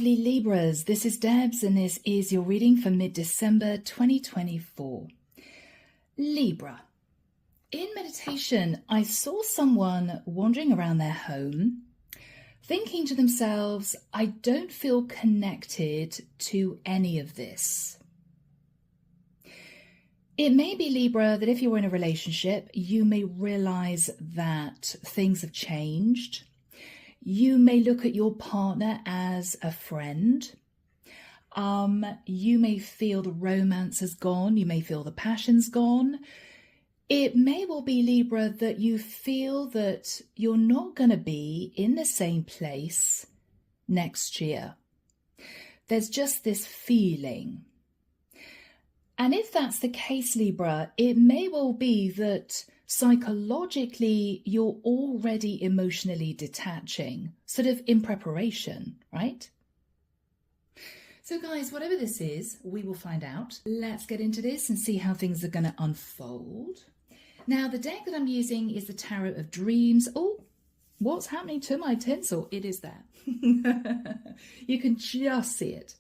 lovely Libras, this is Debs and this is your reading for mid-December 2024. Libra. In meditation, I saw someone wandering around their home, thinking to themselves, I don't feel connected to any of this. It may be, Libra, that if you're in a relationship, you may realize that things have changed. You may look at your partner as a friend. You may feel the romance has gone. You may feel the passion's gone. It may well be, Libra, that you feel that you're not going to be in the same place next year. There's just this feeling. And if that's the case, Libra, it may well be that psychologically you're already emotionally detaching, sort of in preparation, right? So guys, whatever this is, we will find out. Let's get into this and see how things are going to unfold. Now, the deck that I'm using is the Tarot of Dreams. Oh, what's happening to my tinsel? It is there. You can just see it.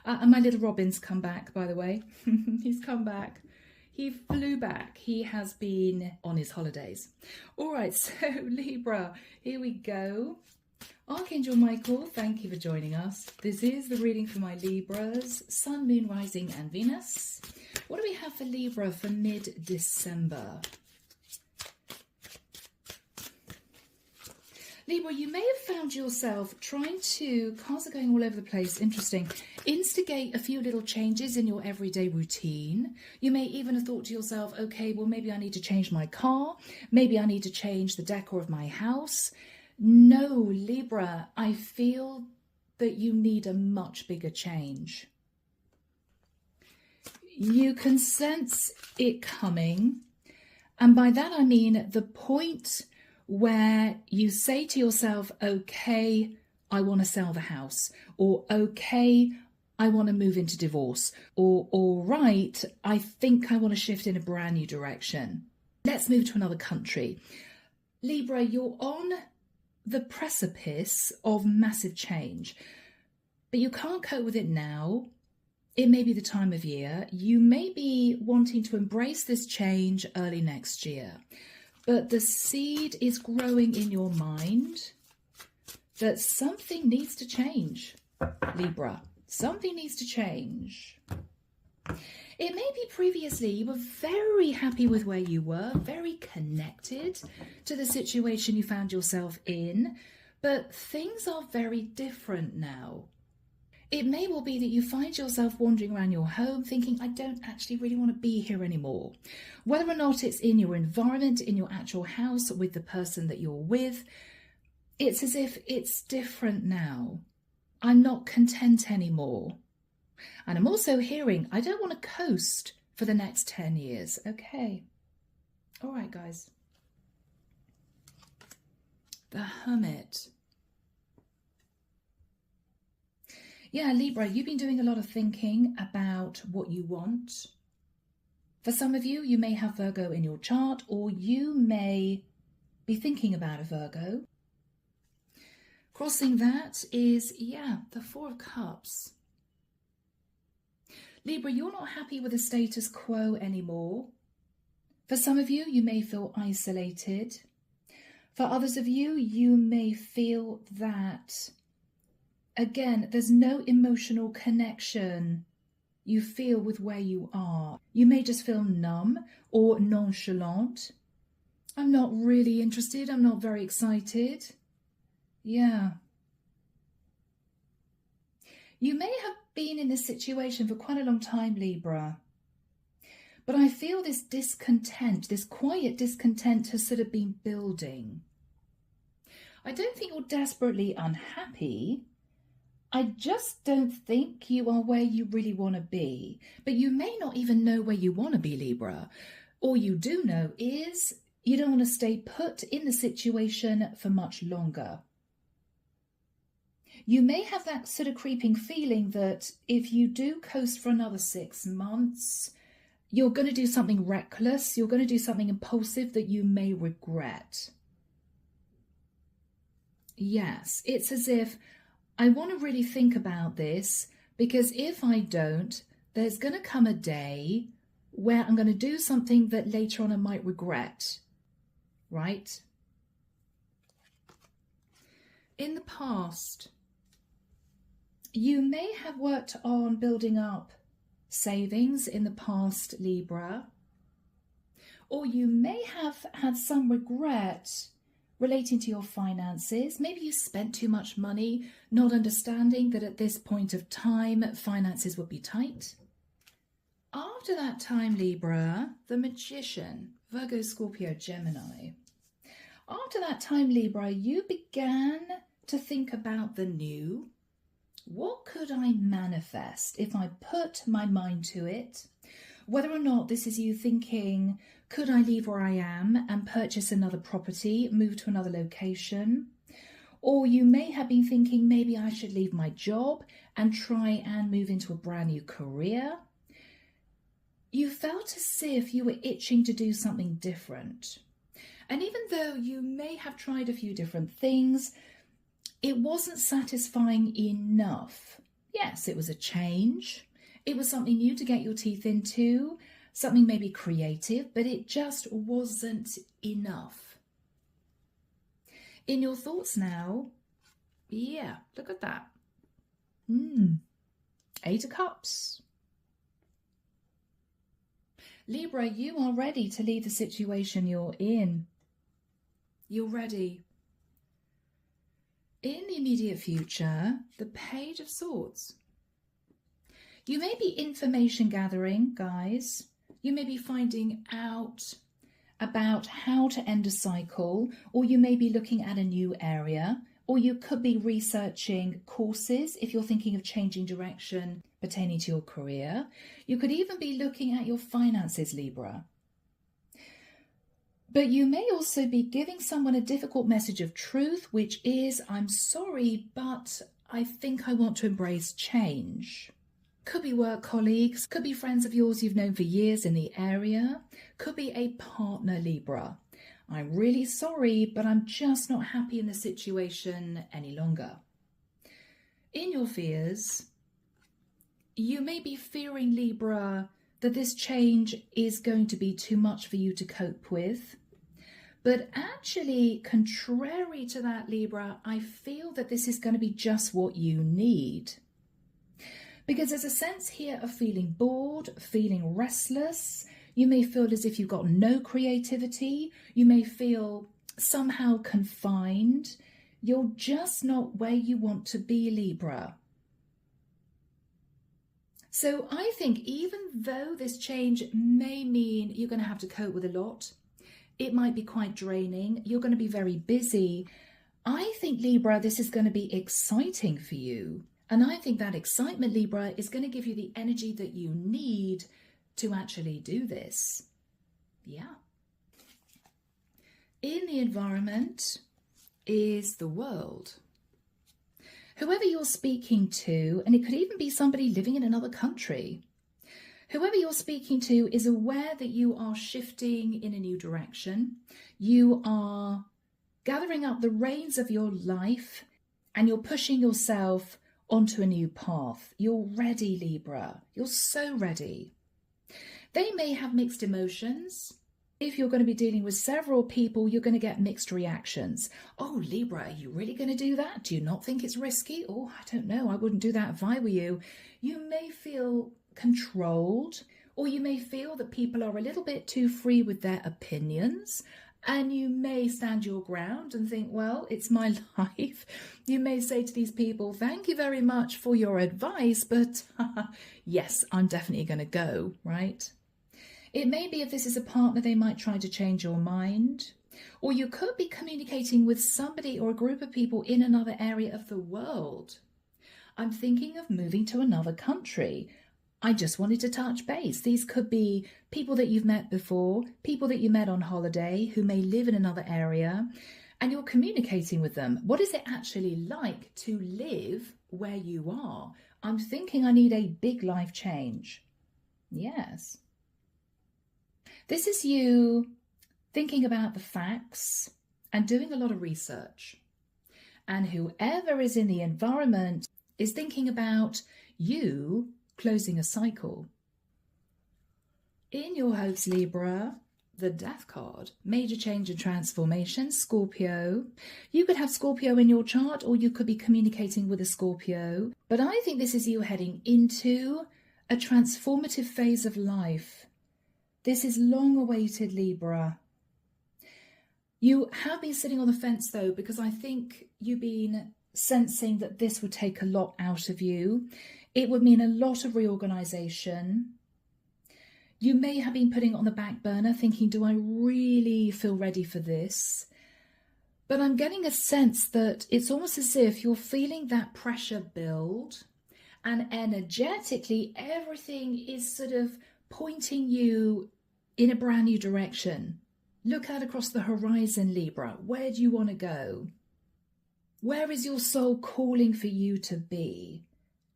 And my little Robin's come back, by the way. He's come back. He flew back. He has been on his holidays. All right, so Libra, here we go. Archangel Michael, thank you for joining us. This is the reading for my Libras, Sun, Moon, Rising and Venus. What do we have for Libra for mid-December? Libra, you may have found yourself trying to, cards are going all over the place, interesting, instigate a few little changes in your everyday routine. You may even have thought to yourself, okay, well, maybe I need to change my car. Maybe I need to change the decor of my house. No, Libra, I feel that you need a much bigger change. You can sense it coming. And by that, I mean the point where you say to yourself, okay, I want to sell the house, or okay, I want to move into divorce, or all right, I think I want to shift in a brand new direction. Let's move to another country. Libra, you're on the precipice of massive change, but you can't cope with it now. It may be the time of year. You may be wanting to embrace this change early next year. But the seed is growing in your mind that something needs to change, Libra. Something needs to change. It may be previously you were very happy with where you were, very connected to the situation you found yourself in, but things are very different now. It may well be that you find yourself wandering around your home thinking, I don't actually really want to be here anymore. Whether or not it's in your environment, in your actual house, with the person that you're with, it's as if it's different now. I'm not content anymore. And I'm also hearing, I don't want to coast for the next 10 years. Okay. All right, guys. The Hermit. Yeah, Libra, you've been doing a lot of thinking about what you want. For some of you, you may have Virgo in your chart, or you may be thinking about a Virgo. Crossing that is, yeah, the Four of Cups. Libra, you're not happy with the status quo anymore. For some of you, you may feel isolated. For others of you, you may feel that again, there's no emotional connection you feel with where you are. You may just feel numb or nonchalant. I'm not really interested. I'm not very excited. Yeah. You may have been in this situation for quite a long time, Libra. But I feel this discontent, this quiet discontent has sort of been building. I don't think you're desperately unhappy. I just don't think you are where you really want to be. But you may not even know where you want to be, Libra. All you do know is you don't want to stay put in the situation for much longer. You may have that sort of creeping feeling that if you do coast for another 6 months, you're going to do something reckless. You're going to do something impulsive that you may regret. Yes, it's as if I want to really think about this, because if I don't, there's going to come a day where I'm going to do something that later on I might regret, right? In the past, you may have worked on building up savings in the past, Libra, or you may have had some regret relating to your finances. Maybe you spent too much money, not understanding that at this point of time, finances would be tight. After that time, Libra, the Magician, Virgo, Scorpio, Gemini. After that time, Libra, you began to think about the new. What could I manifest if I put my mind to it? Whether or not this is you thinking, could I leave where I am and purchase another property, move to another location? Or you may have been thinking, maybe I should leave my job and try and move into a brand new career. You felt as if you were itching to do something different. And even though you may have tried a few different things, it wasn't satisfying enough. Yes, it was a change. It was something new to get your teeth into, something maybe creative, but it just wasn't enough. In your thoughts now, yeah, look at that. 8 of Cups. Libra, you are ready to leave the situation you're in. You're ready. In the immediate future, the Page of Swords. You may be information gathering, guys. You may be finding out about how to end a cycle, or you may be looking at a new area, or you could be researching courses if you're thinking of changing direction pertaining to your career. You could even be looking at your finances, Libra. But you may also be giving someone a difficult message of truth, which is, I'm sorry, but I think I want to embrace change. Could be work colleagues, could be friends of yours you've known for years in the area, could be a partner, Libra. I'm really sorry, but I'm just not happy in the situation any longer. In your fears, you may be fearing, Libra, that this change is going to be too much for you to cope with. But actually, contrary to that, Libra, I feel that this is going to be just what you need. Because there's a sense here of feeling bored, feeling restless. You may feel as if you've got no creativity. You may feel somehow confined. You're just not where you want to be, Libra. So I think even though this change may mean you're going to have to cope with a lot, it might be quite draining, you're going to be very busy, I think, Libra, this is going to be exciting for you. And I think that excitement, Libra, is going to give you the energy that you need to actually do this. Yeah. In the environment is the world. Whoever you're speaking to, and it could even be somebody living in another country, whoever you're speaking to is aware that you are shifting in a new direction. You are gathering up the reins of your life and you're pushing yourself onto a new path. You're ready, Libra. You're so ready. They may have mixed emotions. If you're going to be dealing with several people, you're going to get mixed reactions. Oh, Libra, are you really going to do that? Do you not think it's risky? Oh, I don't know. I wouldn't do that if I were you. You may feel controlled, or you may feel that people are a little bit too free with their opinions, and you may stand your ground and think, well, it's my life. You may say to these people, thank you very much for your advice, but yes, I'm definitely going to go, right? It may be if this is a partner, they might try to change your mind, or you could be communicating with somebody or a group of people in another area of the world. I'm thinking of moving to another country. I just wanted to touch base. These could be people that you've met before, people that you met on holiday who may live in another area, and you're communicating with them. What is it actually like to live where you are? I'm thinking I need a big life change. Yes. This is you thinking about the facts and doing a lot of research. And whoever is in the environment is thinking about you closing a cycle. In your hopes, Libra, the Death card, major change and transformation, Scorpio. You could have Scorpio in your chart, or you could be communicating with a Scorpio. But I think this is you heading into a transformative phase of life. This is long awaited, Libra. You have been sitting on the fence though, because I think you've been sensing that this would take a lot out of you. It would mean a lot of reorganization. You may have been putting it on the back burner thinking, do I really feel ready for this? But I'm getting a sense that it's almost as if you're feeling that pressure build, and energetically everything is sort of pointing you in a brand new direction. Look out across the horizon, Libra. Where do you want to go? Where is your soul calling for you to be?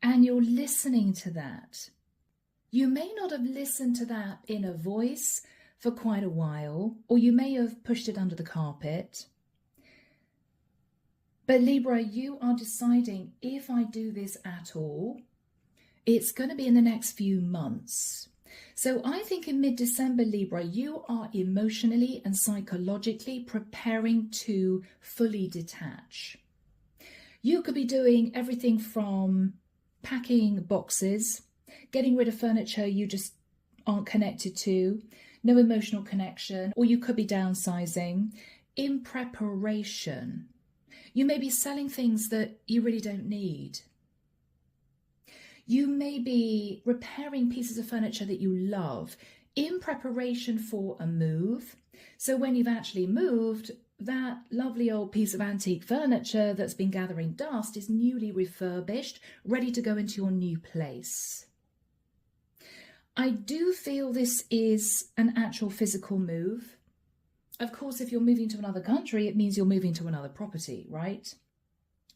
And you're listening to that. You may not have listened to that inner voice for quite a while, or you may have pushed it under the carpet. But Libra, you are deciding, if I do this at all, it's going to be in the next few months. So I think in mid-December, Libra, you are emotionally and psychologically preparing to fully detach. You could be doing everything from packing boxes, getting rid of furniture you just aren't connected to, no emotional connection, or you could be downsizing in preparation. You may be selling things that you really don't need. You may be repairing pieces of furniture that you love in preparation for a move. So when you've actually moved, that lovely old piece of antique furniture that's been gathering dust is newly refurbished, ready to go into your new place. I do feel this is an actual physical move. Of course, if you're moving to another country, it means you're moving to another property, right?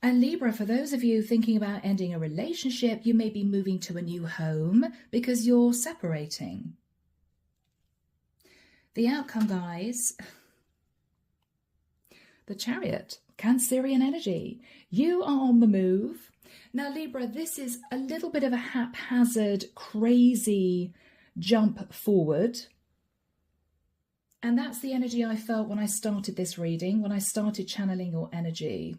And Libra, for those of you thinking about ending a relationship, you may be moving to a new home because you're separating. The outcome, guys, the Chariot, Cancerian energy. You are on the move. Now, Libra, this is a little bit of a haphazard, crazy jump forward. And that's the energy I felt when I started this reading, when I started channeling your energy.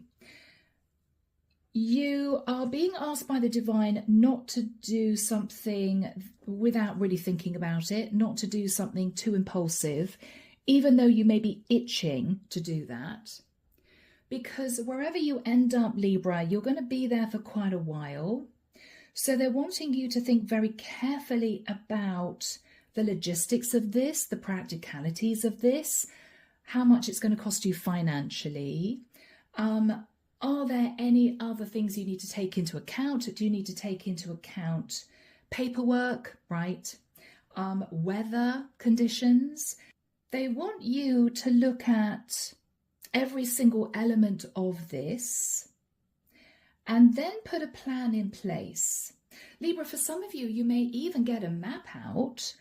You are being asked by the divine not to do something without really thinking about it, not to do something too impulsive, even though you may be itching to do that. Because wherever you end up, Libra, you're going to be there for quite a while. So they're wanting you to think very carefully about the logistics of this, the practicalities of this, how much it's going to cost you financially. Are there any other things you need to take into account? Do you need to take into account paperwork, right? Weather conditions? They want you to look at every single element of this and then put a plan in place. Libra, for some of you, you may even get a map out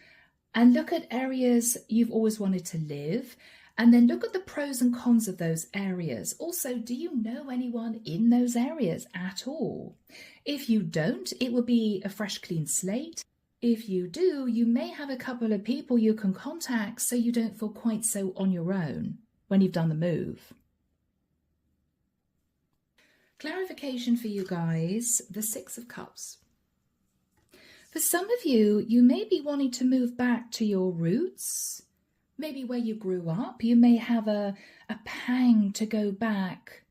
and look at areas you've always wanted to live, and then look at the pros and cons of those areas. Also, do you know anyone in those areas at all? If you don't, it will be a fresh, clean slate. If you do, you may have a couple of people you can contact so you don't feel quite so on your own when you've done the move. Clarification for you guys, the Six of Cups. For some of you, you may be wanting to move back to your roots, maybe where you grew up. You may have a pang to go back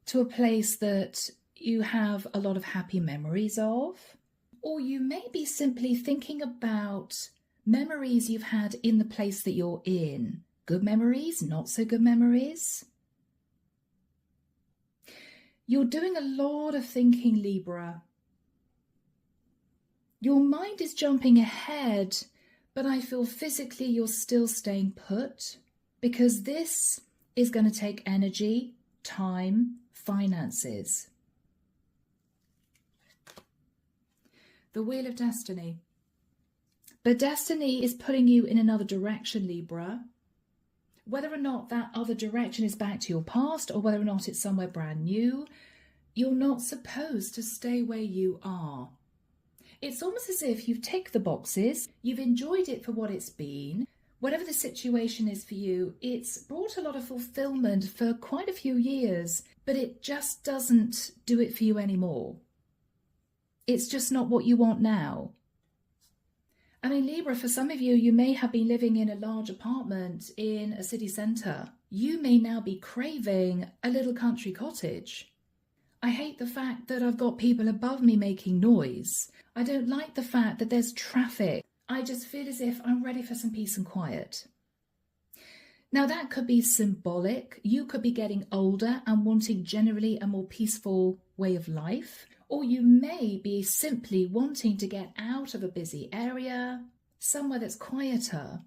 to a place that you have a lot of happy memories of. Or you may be simply thinking about memories you've had in the place that you're in. Good memories, not so good memories. You're doing a lot of thinking, Libra. Your mind is jumping ahead, but I feel physically you're still staying put, because this is going to take energy, time, finances. The Wheel of Destiny. But destiny is putting you in another direction, Libra. Whether or not that other direction is back to your past or whether or not it's somewhere brand new, you're not supposed to stay where you are. It's almost as if you've ticked the boxes, you've enjoyed it for what it's been. Whatever the situation is for you, it's brought a lot of fulfillment for quite a few years, but it just doesn't do it for you anymore. It's just not what you want now. I mean, Libra, for some of you, you may have been living in a large apartment in a city centre. You may now be craving a little country cottage. I hate the fact that I've got people above me making noise. I don't like the fact that there's traffic. I just feel as if I'm ready for some peace and quiet. Now that could be symbolic. You could be getting older and wanting generally a more peaceful way of life. Or you may be simply wanting to get out of a busy area, somewhere that's quieter.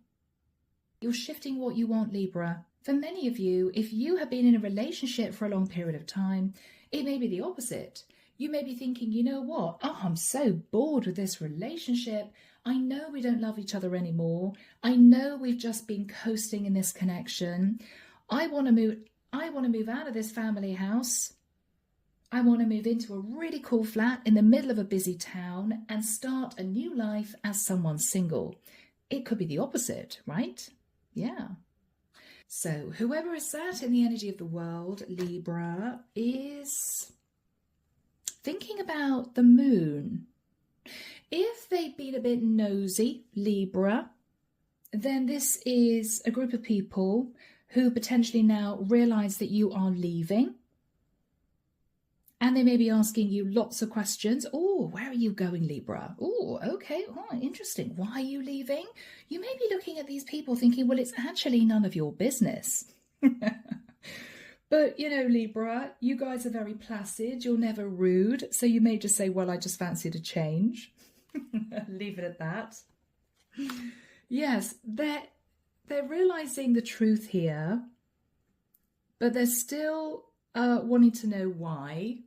You're shifting what you want, Libra. For many of you, if you have been in a relationship for a long period of time, it may be the opposite. You may be thinking, you know what? Oh, I'm so bored with this relationship. I know we don't love each other anymore. I know we've just been coasting in this connection. I want to move out of this family house. I want to move into a really cool flat in the middle of a busy town and start a new life as someone single. It could be the opposite, right? Yeah. So whoever is sat in the energy of the world, Libra, is thinking about the moon. If they've been a bit nosy, Libra, then this is a group of people who potentially now realize that you are leaving. And they may be asking you lots of questions. Oh, where are you going, Libra? Oh, okay. Oh, interesting. Why are you leaving? You may be looking at these people thinking, well, it's actually none of your business. But, you know, Libra, you guys are very placid. You're never rude. So you may just say, well, I just fancied a change. Leave it at that. Yes, they're realizing the truth here, but they're still wanting to know why.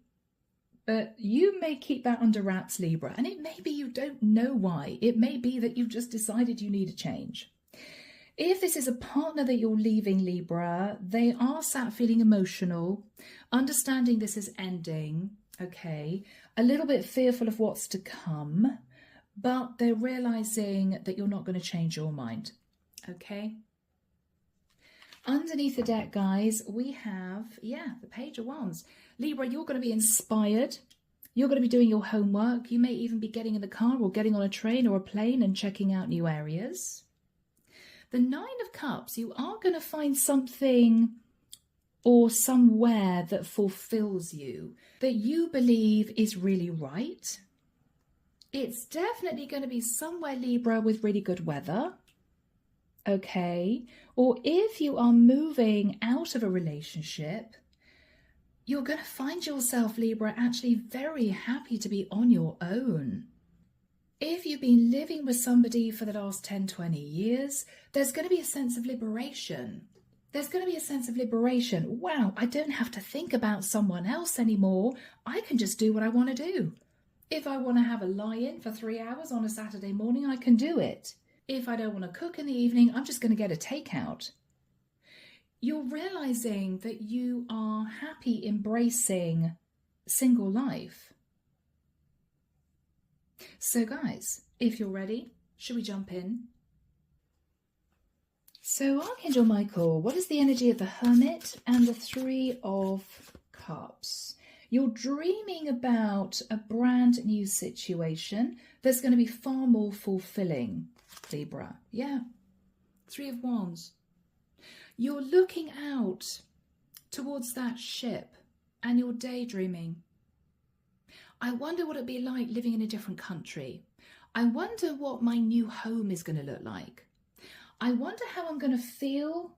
But you may keep that under wraps, Libra. And it may be you don't know why. It may be that you've just decided you need a change. If this is a partner that you're leaving, Libra, they are sat feeling emotional, understanding this is ending, okay, a little bit fearful of what's to come, but they're realizing that you're not going to change your mind, okay? Underneath the deck, guys, we have, the Page of Wands. Libra, you're going to be inspired. You're going to be doing your homework. You may even be getting in the car or getting on a train or a plane and checking out new areas. The Nine of Cups, you are going to find something or somewhere that fulfills you, that you believe is really right. It's definitely going to be somewhere, Libra, with really good weather. Okay, or if you are moving out of a relationship, you're going to find yourself, Libra, actually very happy to be on your own. If you've been living with somebody for the last 10, 20 years, there's going to be a sense of liberation. There's going to be a sense of liberation. Wow, I don't have to think about someone else anymore. I can just do what I want to do. If I want to have a lie-in for 3 hours on a Saturday morning, I can do it. If I don't want to cook in the evening, I'm just going to get a takeout. You're realizing that you are happy embracing single life. So guys, if you're ready, should we jump in? So Archangel Michael, what is the energy of the Hermit and the Three of Cups? You're dreaming about a brand new situation that's going to be far more fulfilling, Libra. Yeah, Three of Wands. You're looking out towards that ship and you're daydreaming. I wonder what it'd be like living in a different country. I wonder what my new home is going to look like. I wonder how I'm going to feel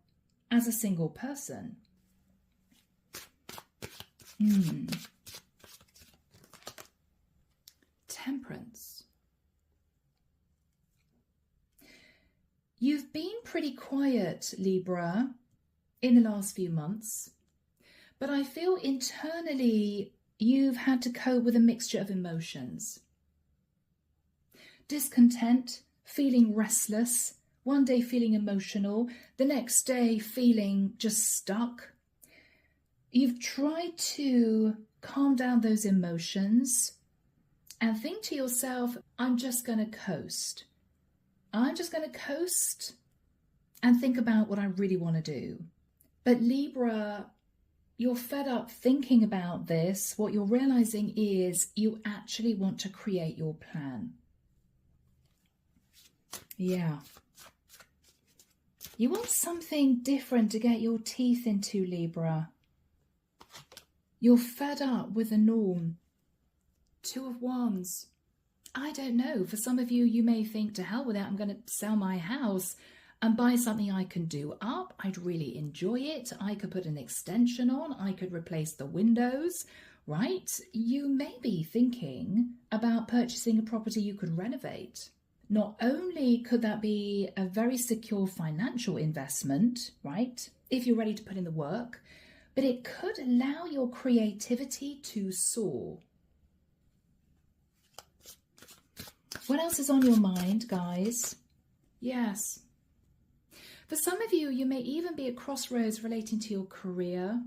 as a single person. Temperance. You've been pretty quiet, Libra, in the last few months, but I feel internally you've had to cope with a mixture of emotions. Discontent, feeling restless, One day feeling emotional, the next day feeling just stuck. You've tried to calm down those emotions and think to yourself, I'm just going to coast. I'm just going to coast and think about what I really want to do. But Libra, you're fed up thinking about this. What you're realizing is you actually want to create your plan. Yeah. You want something different to get your teeth into, Libra. You're fed up with the norm. Two of Wands. I don't know. For some of you, you may think, to hell with it, I'm going to sell my house and buy something I can do up. I'd really enjoy it. I could put an extension on. I could replace the windows, right? You may be thinking about purchasing a property you could renovate. Not only could that be a very secure financial investment, right, if you're ready to put in the work, but it could allow your creativity to soar. What else is on your mind, guys? Yes. For some of you, you may even be at crossroads relating to your career,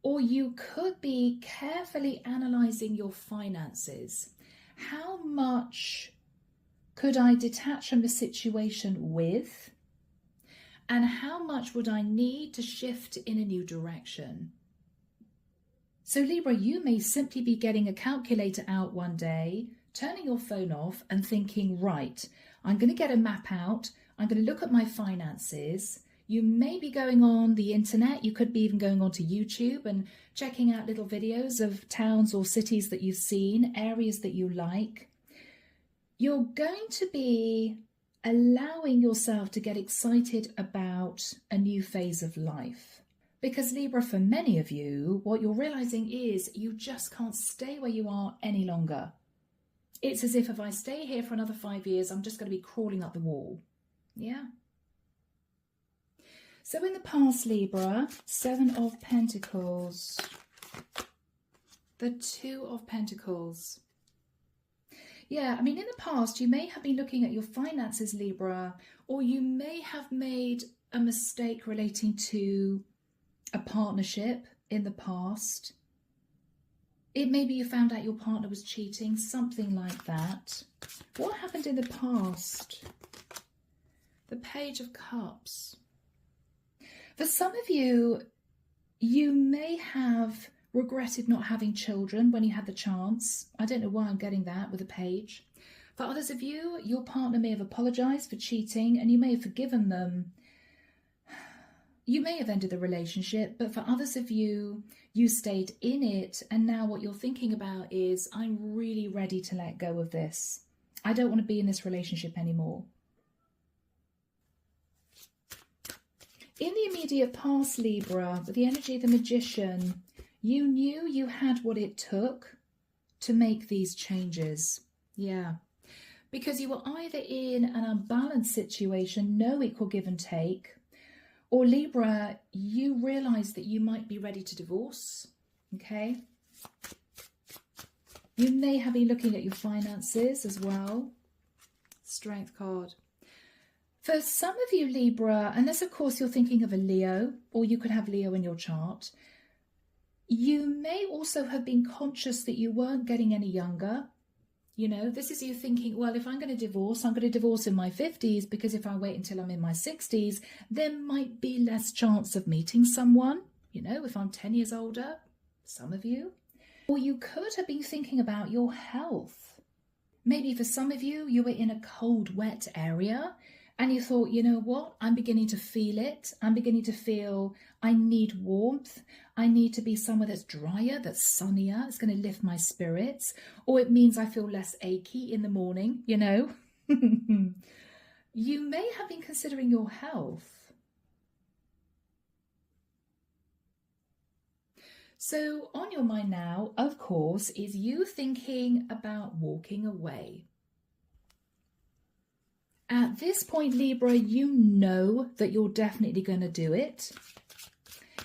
or you could be carefully analysing your finances. How much could I detach from the situation with? And how much would I need to shift in a new direction? So Libra, you may simply be getting a calculator out one day, turning your phone off and thinking, right, I'm going to get a map out. I'm going to look at my finances. You may be going on the internet. You could be even going onto YouTube and checking out little videos of towns or cities that you've seen, areas that you like. You're going to be allowing yourself to get excited about a new phase of life. Because Libra, for many of you, what you're realizing is you just can't stay where you are any longer. It's as if I stay here for another 5 years, I'm just going to be crawling up the wall. Yeah. So in the past, Libra, 7 of Pentacles, the 2 of Pentacles. Yeah, I mean, in the past, you may have been looking at your finances, Libra, or you may have made a mistake relating to a partnership in the past. It may be you found out your partner was cheating, something like that. What happened in the past? The Page of Cups. For some of you, you may have regretted not having children when you had the chance. I don't know why I'm getting that with a page. For others of you, your partner may have apologized for cheating and you may have forgiven them. You may have ended the relationship, but for others of you, you stayed in it, and now what you're thinking about is, I'm really ready to let go of this. I don't want to be in this relationship anymore. In the immediate past, Libra, with the energy of the Magician, you knew you had what it took to make these changes. Yeah. Because you were either in an unbalanced situation, no equal give and take, or Libra, you realize that you might be ready to divorce. Okay. You may have been looking at your finances as well. Strength card. For some of you, Libra, unless of course you're thinking of a Leo, or you could have Leo in your chart, you may also have been conscious that you weren't getting any younger. You know, this is you thinking, well, if I'm going to divorce, I'm going to divorce in my 50s, because if I wait until I'm in my 60s, there might be less chance of meeting someone, you know, if I'm 10 years older, some of you. Or you could have been thinking about your health. Maybe for some of you, you were in a cold, wet area and you thought, you know what, I'm beginning to feel it. I'm beginning to feel I need warmth. I need to be somewhere that's drier, that's sunnier. It's going to lift my spirits. Or it means I feel less achy in the morning, you know. You may have been considering your health. So on your mind now, of course, is you thinking about walking away. At this point, Libra, you know that you're definitely going to do it.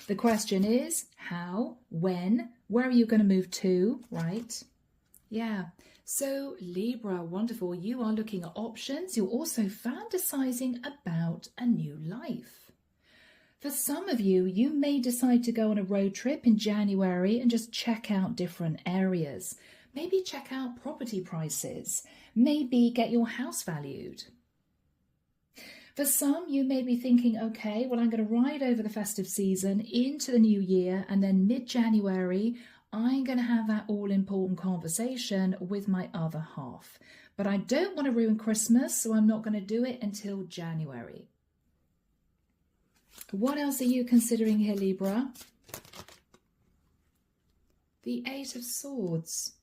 The question is how, when, where are you going to move to, right? Yeah. So Libra, wonderful. You are looking at options. You're also fantasizing about a new life. For some of you, you may decide to go on a road trip in January and just check out different areas. Maybe check out property prices. Maybe get your house valued. For some, you may be thinking, okay, well, I'm going to ride over the festive season into the new year, and then mid-January, I'm going to have that all-important conversation with my other half. But I don't want to ruin Christmas, so I'm not going to do it until January. What else are you considering here, Libra? The Eight of Swords.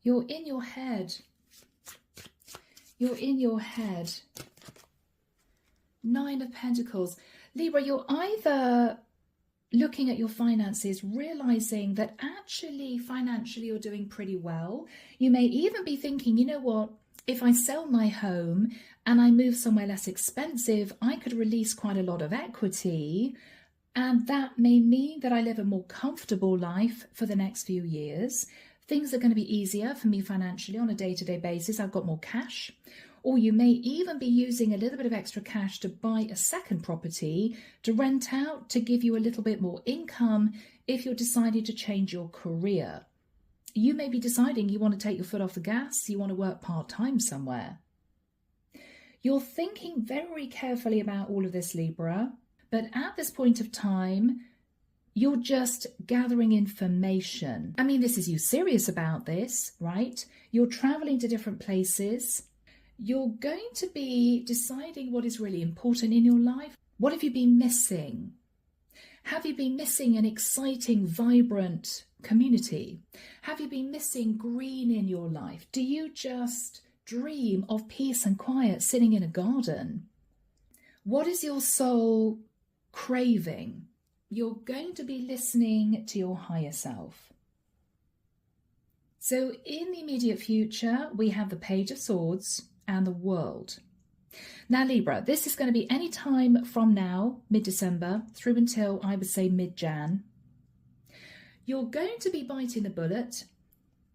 You're in your head. You're in your head. Nine of Pentacles. Libra, you're either looking at your finances, realizing that actually financially you're doing pretty well. You may even be thinking, you know what, if I sell my home and I move somewhere less expensive, I could release quite a lot of equity. And that may mean that I live a more comfortable life for the next few years. Things are going to be easier for me financially on a day-to-day basis. I've got more cash. Or you may even be using a little bit of extra cash to buy a second property to rent out to give you a little bit more income if you're deciding to change your career. You may be deciding you want to take your foot off the gas, you want to work part-time somewhere. You're thinking very carefully about all of this, Libra, but at this point of time, you're just gathering information. I mean, this is you serious about this, right? You're traveling to different places. You're going to be deciding what is really important in your life. What have you been missing? Have you been missing an exciting, vibrant community? Have you been missing green in your life? Do you just dream of peace and quiet sitting in a garden? What is your soul craving? You're going to be listening to your higher self. So in the immediate future, we have the Page of Swords and the World. Now, Libra, this is going to be any time from now, mid-December, through until, I would say, mid-Jan. You're going to be biting the bullet.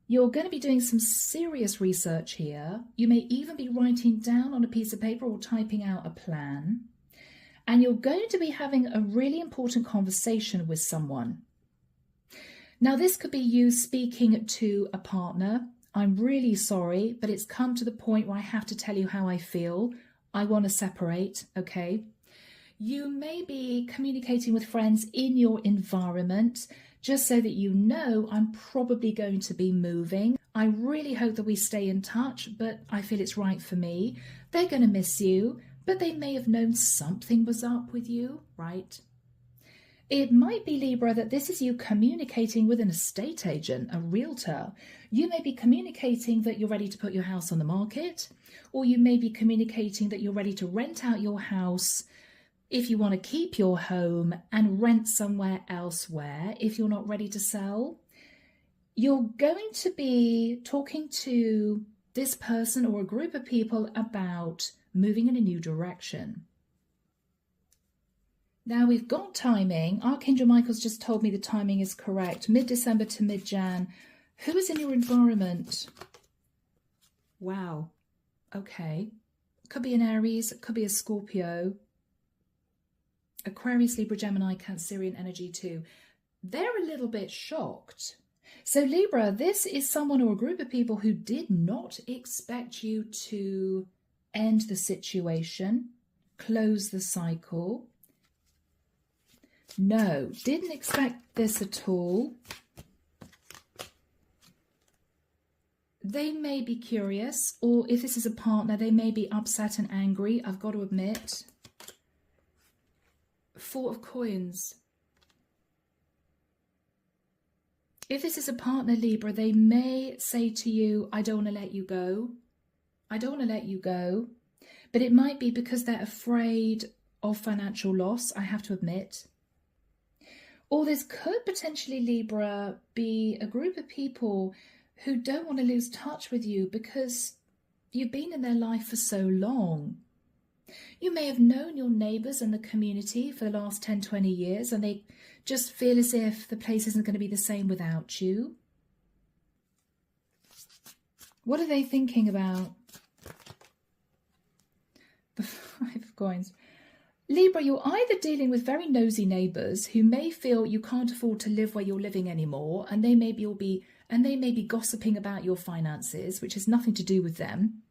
You're going to be doing some serious research here. You may even be writing down on a piece of paper or typing out a plan. And you're going to be having a really important conversation with someone. Now, this could be you speaking to a partner. I'm really sorry, but it's come to the point where I have to tell you how I feel. I want to separate, okay? You may be communicating with friends in your environment, just so that you know I'm probably going to be moving. I really hope that we stay in touch, but I feel it's right for me. They're going to miss you, but they may have known something was up with you, right? It might be, Libra, that this is you communicating with an estate agent, a realtor. You may be communicating that you're ready to put your house on the market, or you may be communicating that you're ready to rent out your house if you want to keep your home and rent somewhere elsewhere if you're not ready to sell. You're going to be talking to this person or a group of people about moving in a new direction. Now we've got timing. Archangel Michael's just told me the timing is correct. Mid-December to mid-Jan. Who is in your environment? Wow. Okay. Could be an Aries. Could be a Scorpio. Aquarius, Libra, Gemini, Cancerian energy too. They're a little bit shocked. So Libra, this is someone or a group of people who did not expect you to end the situation, close the cycle. No, didn't expect this at all. They may be curious, or if this is a partner, they may be upset and angry, I've got to admit. Four of Coins. If this is a partner, Libra, they may say to you, I don't want to let you go. I don't want to let you go. But it might be because they're afraid of financial loss, I have to admit. Or this could potentially, Libra, be a group of people who don't want to lose touch with you because you've been in their life for so long. You may have known your neighbours and the community for the last 10, 20 years, and they just feel as if the place isn't going to be the same without you. What are they thinking about? The 5 of coins. Libra, you're either dealing with very nosy neighbours who may feel you can't afford to live where you're living anymore, and they may be gossiping about your finances, which has nothing to do with them,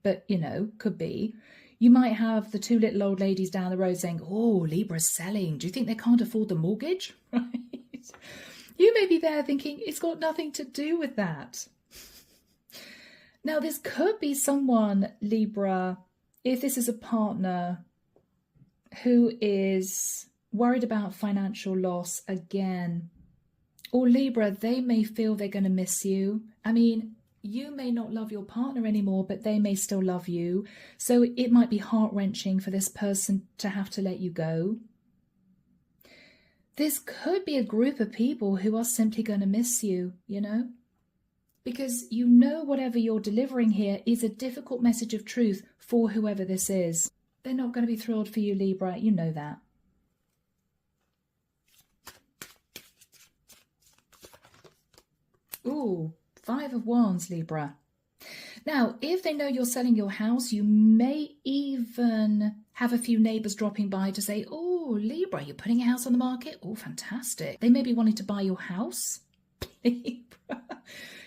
but you know, could be. You might have the 2 little old ladies down the road saying, "Oh, Libra's selling. Do you think they can't afford the mortgage?" Right? You may be there thinking it's got nothing to do with that. Now, this could be someone, Libra, if this is a partner who is worried about financial loss again, or Libra, they may feel they're going to miss you. I mean, you may not love your partner anymore, but they may still love you. So it might be heart-wrenching for this person to have to let you go. This could be a group of people who are simply going to miss you, you know, because you know whatever you're delivering here is a difficult message of truth for whoever this is. They're not going to be thrilled for you, Libra. You know that. Ooh, 5 of Wands, Libra. Now, if they know you're selling your house, you may even have a few neighbours dropping by to say, "Oh, Libra, you're putting a house on the market? Oh, fantastic." They may be wanting to buy your house. Libra.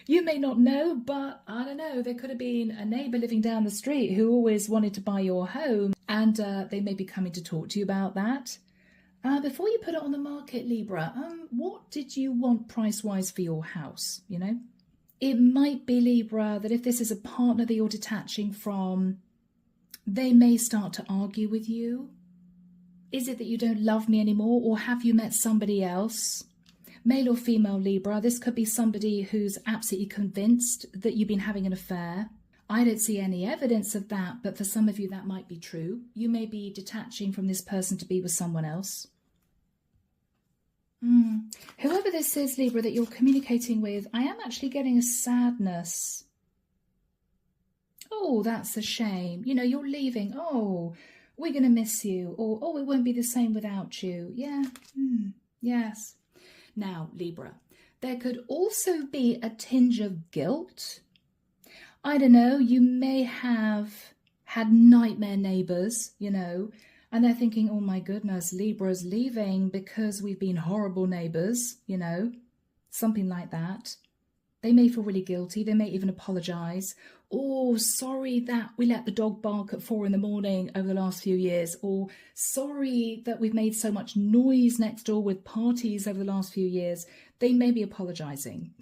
You may not know, but I don't know, there could have been a neighbour living down the street who always wanted to buy your home, and they may be coming to talk to you about that. Before you put it on the market, Libra, what did you want price-wise for your house, you know? It might be, Libra, that if this is a partner that you're detaching from, they may start to argue with you. Is it that you don't love me anymore, or have you met somebody else? Male or female, Libra, this could be somebody who's absolutely convinced that you've been having an affair. I don't see any evidence of that, but for some of you that might be true. You may be detaching from this person to be with someone else. Whoever this is, Libra, that you're communicating with, I am actually getting a sadness. Oh, that's a shame. You know, you're leaving. Oh, we're going to miss you. Or, oh, it won't be the same without you. Yeah. Yes. Now, Libra, there could also be a tinge of guilt. I don't know, you may have had nightmare neighbours, you know, and they're thinking, "Oh my goodness, Libra's leaving because we've been horrible neighbours," you know, something like that. They may feel really guilty. They may even apologise. "Oh, sorry that we let the dog bark at 4 in the morning over the last few years," or "Sorry that we've made so much noise next door with parties over the last few years." They may be apologising.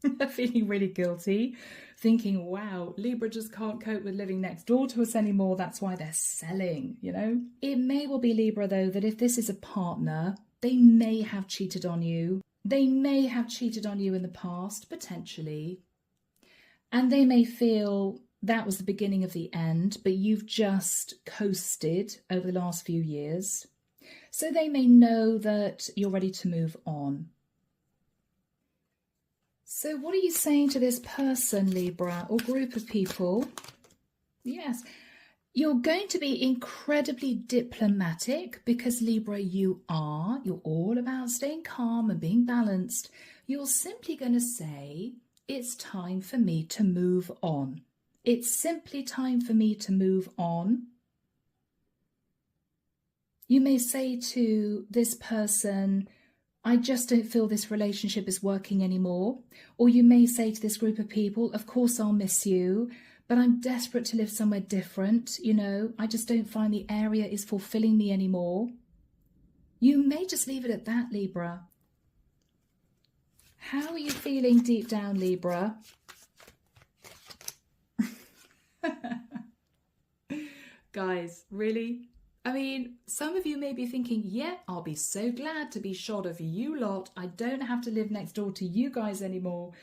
They're feeling really guilty, thinking, "Wow, Libra just can't cope with living next door to us anymore. That's why they're selling," you know. It may well be, Libra, though, that if this is a partner, they may have cheated on you. They may have cheated on you in the past, potentially. And they may feel that was the beginning of the end, but you've just coasted over the last few years. So they may know that you're ready to move on. So what are you saying to this person, Libra, or group of people? Yes, you're going to be incredibly diplomatic because, Libra, you're all about staying calm and being balanced. You're simply going to say, "It's time for me to move on. It's simply time for me to move on." You may say to this person, "I just don't feel this relationship is working anymore." Or you may say to this group of people, "Of course I'll miss you, but I'm desperate to live somewhere different. You know, I just don't find the area is fulfilling me anymore." You may just leave it at that, Libra. How are you feeling deep down, Libra? Guys, really? I mean, some of you may be thinking, "Yeah, I'll be so glad to be shot of you lot. I don't have to live next door to you guys anymore."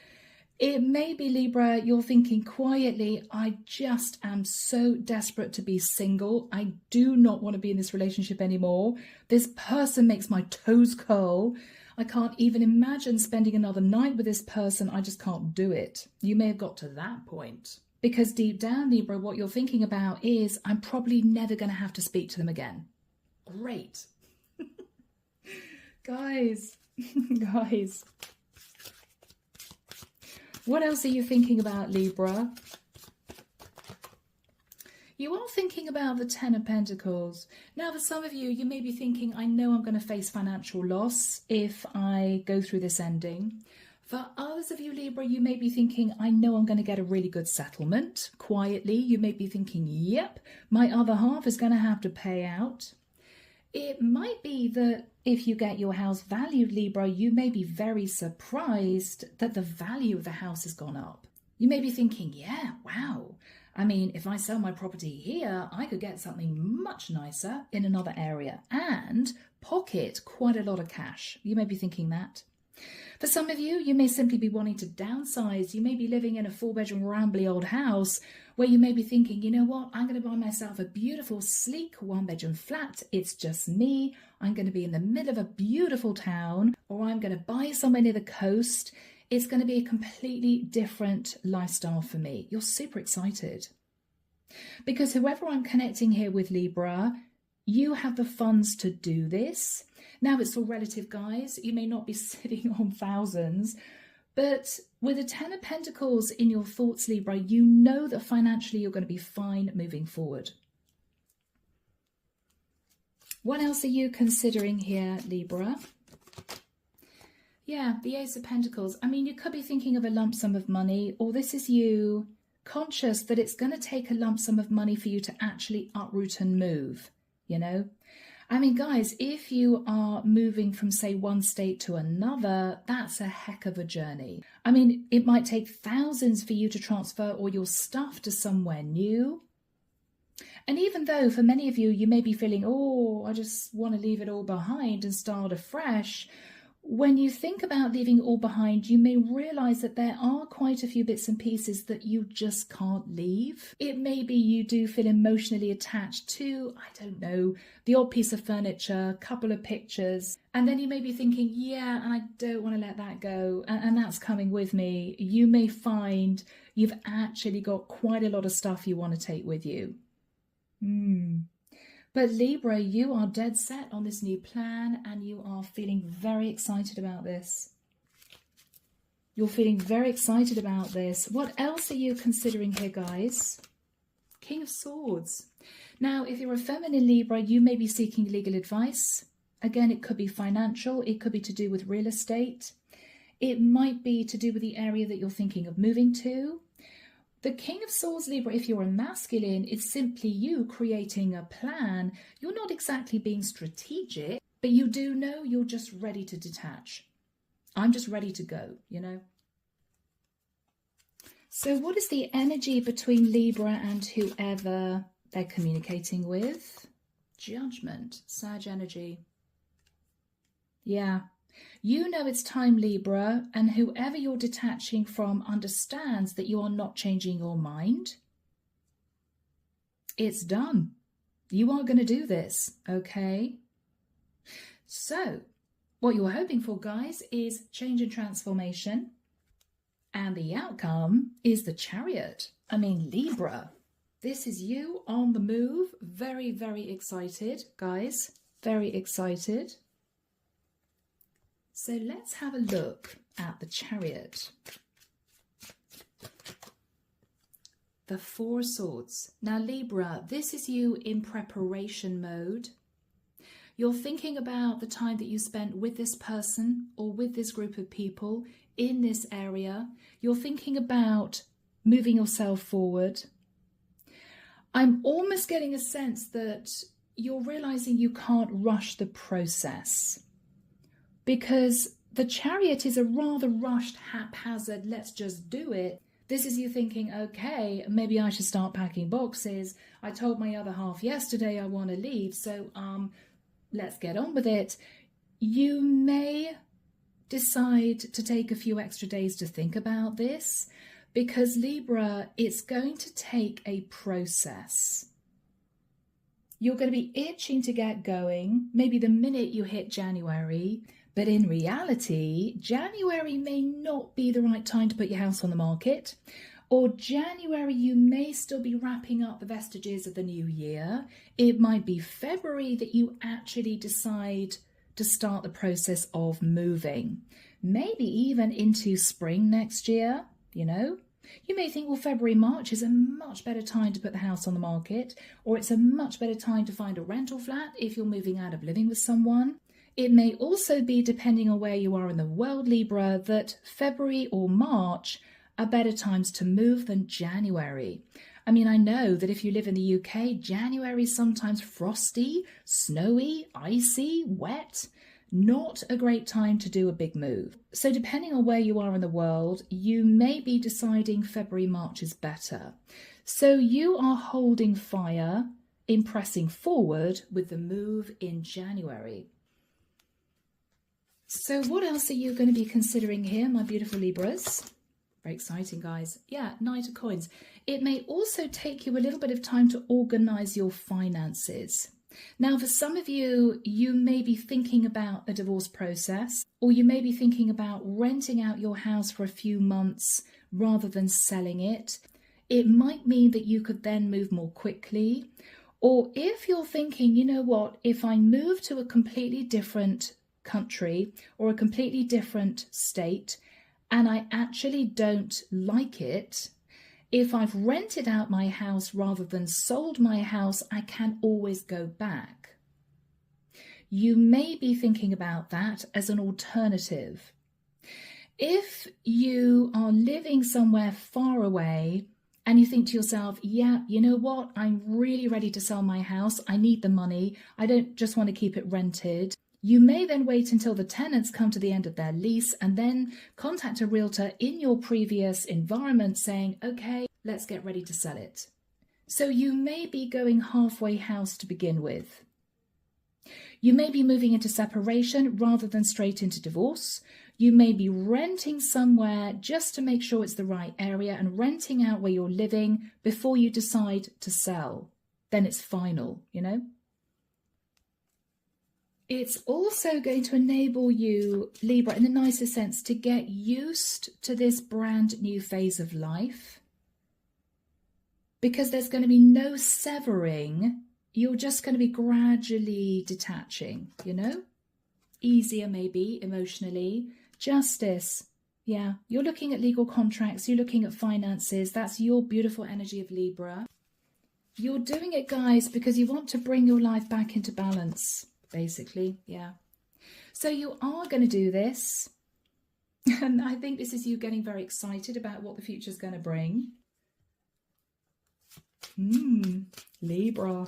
It may be, Libra, you're thinking quietly, "I just am so desperate to be single. I do not want to be in this relationship anymore. This person makes my toes curl. I can't even imagine spending another night with this person. I just can't do it." You may have got to that point. Because deep down, Libra, what you're thinking about is, "I'm probably never going to have to speak to them again." Great. Guys. What else are you thinking about, Libra? You are thinking about the Ten of Pentacles. Now, for some of you, you may be thinking, I know I'm going to face financial loss if I go through this ending. For others of you, Libra, you may be thinking, I know I'm going to get a really good settlement. Quietly, you may be thinking, yep, my other half is going to have to pay out. It might be that if you get your house valued, Libra, you may be very surprised that the value of the house has gone up. You may be thinking, yeah, wow. I mean, if I sell my property here, I could get something much nicer in another area and pocket quite a lot of cash. You may be thinking that. For some of you, you may simply be wanting to downsize. You may be living in a 4-bedroom rambly old house where you may be thinking, you know what, I'm going to buy myself a beautiful, sleek 1-bedroom flat. It's just me. I'm going to be in the middle of a beautiful town, or I'm going to buy somewhere near the coast. It's going to be a completely different lifestyle for me. You're super excited. Because whoever I'm connecting here with, Libra, you have the funds to do this. Now, it's all relative, guys. You may not be sitting on thousands, but with the Ten of Pentacles in your thoughts, Libra, you know that financially you're going to be fine moving forward. What else are you considering here, Libra? Yeah, the Ace of Pentacles. I mean, you could be thinking of a lump sum of money, or this is you conscious that it's going to take a lump sum of money for you to actually uproot and move, you know? I mean, guys, if you are moving from, say, one state to another, that's a heck of a journey. I mean, it might take thousands for you to transfer all your stuff to somewhere new. And even though for many of you, you may be feeling, oh, I just want to leave it all behind and start afresh. When you think about leaving all behind, you may realize that there are quite a few bits and pieces that you just can't leave. It may be you do feel emotionally attached to, I don't know, the odd piece of furniture, a couple of pictures, and then you may be thinking, yeah, and I don't want to let that go, and that's coming with me. You may find you've actually got quite a lot of stuff you want to take with you. But Libra, you are dead set on this new plan and you are feeling very excited about this. You're feeling very excited about this. What else are you considering here, guys? King of Swords. Now, if you're a feminine Libra, you may be seeking legal advice. Again, it could be financial. It could be to do with real estate. It might be to do with the area that you're thinking of moving to. The King of Swords, Libra, if you're a masculine, is simply you creating a plan. You're not exactly being strategic, but you do know you're just ready to detach. I'm just ready to go, you know. So what is the energy between Libra and whoever they're communicating with? Judgment, Sag energy. Yeah. You know it's time, Libra, and whoever you're detaching from understands that you are not changing your mind. It's done. You are going to do this, okay? So, what you're hoping for, guys, is change and transformation. And the outcome is the Chariot. I mean, Libra, this is you on the move. Very, very excited, guys. Very excited. So let's have a look at the Chariot. The Four of Swords. Now, Libra, this is you in preparation mode. You're thinking about the time that you spent with this person or with this group of people in this area. You're thinking about moving yourself forward. I'm almost getting a sense that you're realizing you can't rush the process. Because the Chariot is a rather rushed, haphazard, let's just do it. This is you thinking, okay, maybe I should start packing boxes. I told my other half yesterday I want to leave, so let's get on with it. You may decide to take a few extra days to think about this, because Libra, it's going to take a process. You're going to be itching to get going, maybe the minute you hit January. But in reality, January may not be the right time to put your house on the market. Or January, you may still be wrapping up the vestiges of the new year. It might be February that you actually decide to start the process of moving. Maybe even into spring next year. you know? You may think, well, February, March is a much better time to put the house on the market, or it's a much better time to find a rental flat if you're moving out of living with someone. It may also be, depending on where you are in the world, Libra, that February or March are better times to move than January. I mean, I know that if you live in the UK, January is sometimes frosty, snowy, icy, wet. Not a great time to do a big move. So depending on where you are in the world, you may be deciding February, March is better. So you are holding fire in pressing forward with the move in January. So what else are you going to be considering here, my beautiful Libras? Very exciting, guys. Yeah, Knight of Coins. It may also take you a little bit of time to organize your finances. Now, for some of you, you may be thinking about a divorce process, or you may be thinking about renting out your house for a few months rather than selling it. It might mean that you could then move more quickly. Or if you're thinking, you know what, if I move to a completely different country or a completely different state and I actually don't like it, if I've rented out my house rather than sold my house, I can always go back. You may be thinking about that as an alternative. If you are living somewhere far away and you think to yourself, yeah, you know what, I'm really ready to sell my house. I need the money. I don't just want to keep it rented. You may then wait until the tenants come to the end of their lease and then contact a realtor in your previous environment saying, okay, let's get ready to sell it. So you may be going halfway house to begin with. You may be moving into separation rather than straight into divorce. You may be renting somewhere just to make sure it's the right area and renting out where you're living before you decide to sell. Then it's final, you know? It's also going to enable you, Libra, in the nicest sense, to get used to this brand new phase of life. Because there's going to be no severing. You're just going to be gradually detaching, you know? Easier maybe, emotionally. Justice. Yeah, you're looking at legal contracts. You're looking at finances. That's your beautiful energy of Libra. You're doing it, guys, because you want to bring your life back into balance. Basically, yeah. So you are going to do this. And I think this is you getting very excited about what the future is going to bring. Libra.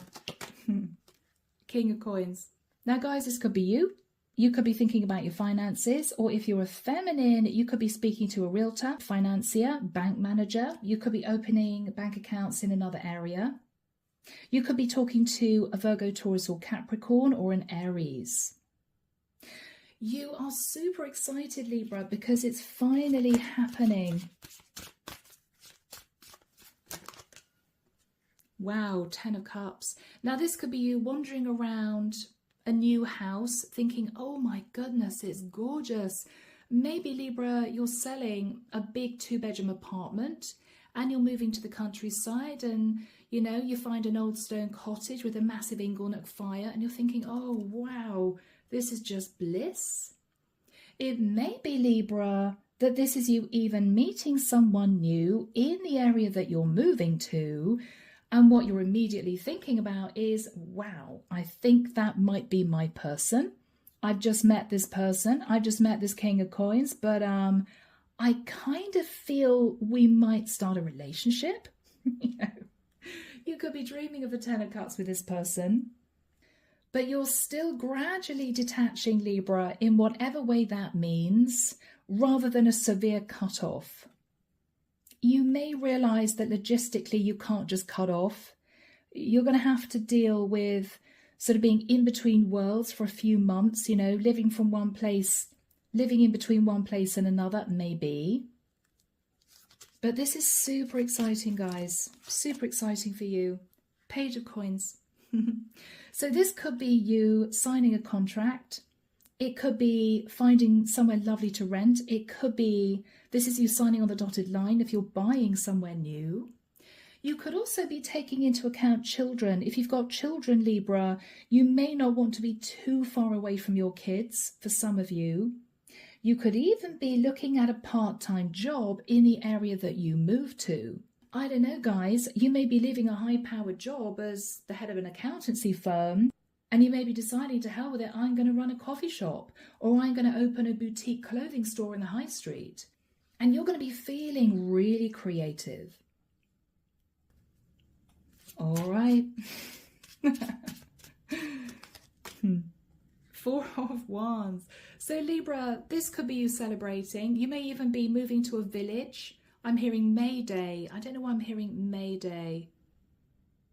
King of Coins. Now, guys, this could be you. You could be thinking about your finances, or if you're a feminine, you could be speaking to a realtor, financier, bank manager. You could be opening bank accounts in another area. You could be talking to a Virgo, Taurus or Capricorn or an Aries. You are super excited, Libra, because it's finally happening. Wow, 10 of Cups. Now this could be you wandering around a new house thinking, oh my goodness, it's gorgeous. Maybe, Libra, you're selling a big 2-bedroom apartment and you're moving to the countryside and, you know, you find an old stone cottage with a massive inglenook fire and you're thinking, oh, wow, this is just bliss. It may be, Libra, that this is you even meeting someone new in the area that you're moving to. And what you're immediately thinking about is, wow, I think that might be my person. I've just met this person. I've just met this King of Coins, but I kind of feel we might start a relationship. You know, you could be dreaming of a 10 of Cups with this person, but you're still gradually detaching, Libra, in whatever way that means, rather than a severe cut-off. You may realize that logistically you can't just cut off. You're going to have to deal with sort of being in between worlds for a few months, you know, living from one place, living in between one place and another, maybe. But this is super exciting, guys. Super exciting for you. Page of Coins. So this could be you signing a contract. It could be finding somewhere lovely to rent. It could be, this is you signing on the dotted line if you're buying somewhere new. You could also be taking into account children. If you've got children, Libra, you may not want to be too far away from your kids, for some of you. You could even be looking at a part-time job in the area that you move to. I don't know, guys, you may be leaving a high-powered job as the head of an accountancy firm, and you may be deciding, to hell with it, I'm going to run a coffee shop, or I'm going to open a boutique clothing store in the high street. And you're going to be feeling really creative. All right. 4 of Wands. So Libra, this could be you celebrating. You may even be moving to a village. I'm hearing May Day. I don't know why I'm hearing May Day.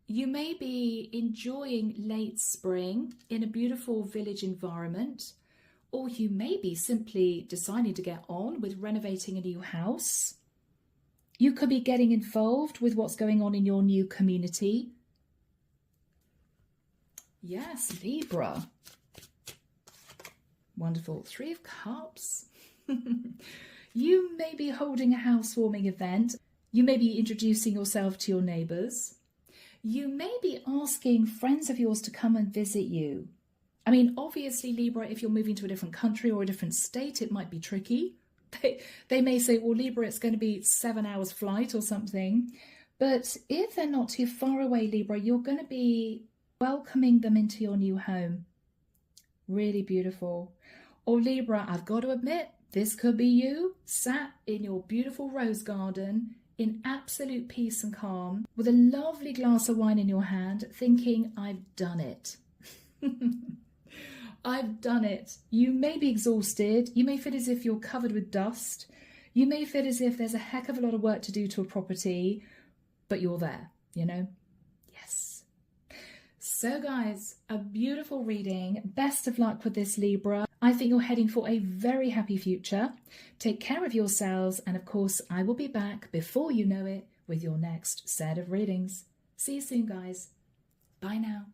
You may be enjoying late spring in a beautiful village environment, or you may be simply deciding to get on with renovating a new house. You could be getting involved with what's going on in your new community. Yes, Libra. Wonderful. 3 of Cups. You may be holding a housewarming event. You may be introducing yourself to your neighbours. You may be asking friends of yours to come and visit you. I mean, obviously, Libra, if you're moving to a different country or a different state, it might be tricky. They may say, well, Libra, it's going to be 7 hours flight or something. But if they're not too far away, Libra, you're going to be welcoming them into your new home. Really beautiful. Or Libra, I've got to admit, this could be you sat in your beautiful rose garden in absolute peace and calm with a lovely glass of wine in your hand, thinking, I've done it. I've done it. You may be exhausted. You may feel as if you're covered with dust. You may feel as if there's a heck of a lot of work to do to a property, but you're there, you know? Yes. So guys, a beautiful reading. Best of luck with this, Libra. I think you're heading for a very happy future. Take care of yourselves. And of course, I will be back before you know it with your next set of readings. See you soon, guys. Bye now.